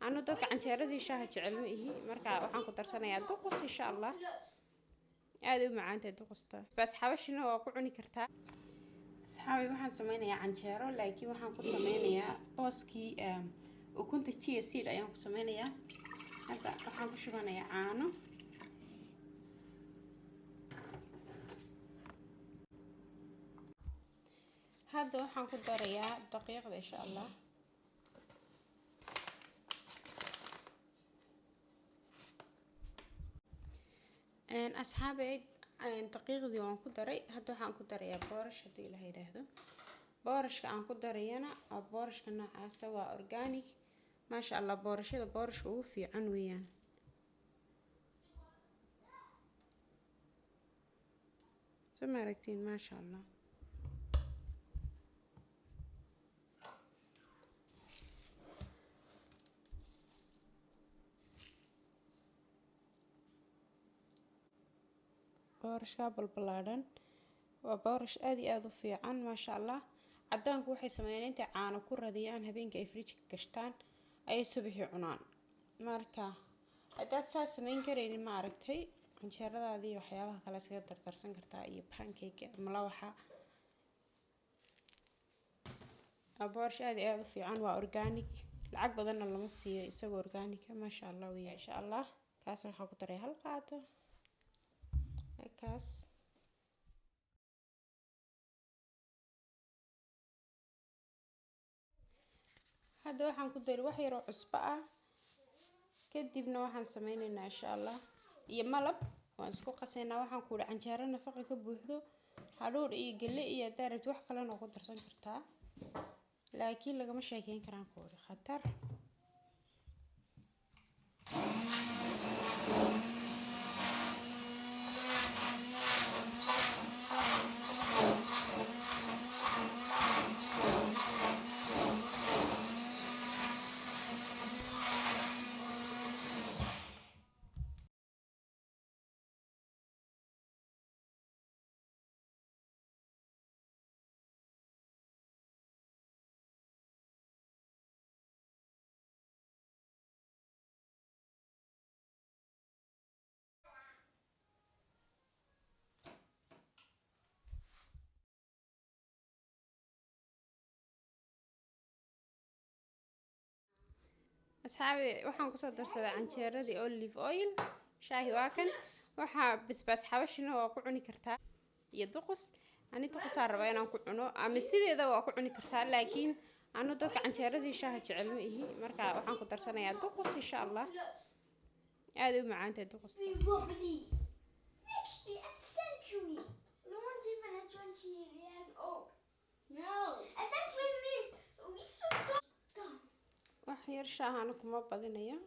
أنا dadka canjeeradii shaaha jecel ma ihi marka waxaan ku darsanayaa duqus insha Allah aad u macaanta duqusta bas xawashina waa ku cuni kartaa asxaabi waxaan sameynayaa canjeero laakiin waxaan ku sameynayaa booskii ukunta chia seed ayaan ku sameynayaa hadda waxaan ku shubanayaa caano hadda waxaan ku darayaa daqiiqda insha Allah أصحابي دقيقة وان كدري هادو waxaan ku darayaa boorash hadii la yiraahdo boorashka aan ku darayana boorashka noocaas waa organic ma sha Allah boorashada boorashka ugu fiican weeyaan soo aragtiin ma sha Allah boorashka balbalaadan waa boorash aad iyo aad u fiican ma sha Allah cadaanku waxay sameeyeen inta caano ku radiyaan habeenka ay fridge-ka gashtaan ay subaxii cunaan marka hadaad saas sameyn kareen ma aragtay canjeeradaadii waxyaabaha kale iska dardarsan kartaa iyo pancake malawaxa boorash aad iyo aad u fiican waa organic lacag badan lama siiyo isagoo organic ma sha Allah weeyaa insha Allah kaas waxa ku daray hal qaado kaas hadda waxaan ku daray wax yar oo cusbo ah kadibna waxaan sameynaynaa insha Allah iyo malab waan isku qasaynaa waxaan ku dhacan canjeero nafaqo ka buuxdo hadhuudh iyo galley iyo darad wax kale oo ku darsan kartaa laakiin lagama sheekeyn karaan koor khatar أصحابي waxaan ku soo darsaday canjeeradii olive oil shaahi waa kan waxa basbaas xawashina waa ku cuni kartaa iyo duqus ani duqus aan rabaa inaan ku cuno ama sideeda waa ku cuni kartaa laakiin anu dadka canjeeradii shaaha jecel ma ihi marka waxaan ku darsanayaa duqus insha Allah aad u macaanta duqusta wax yar shaahana kuma badinayo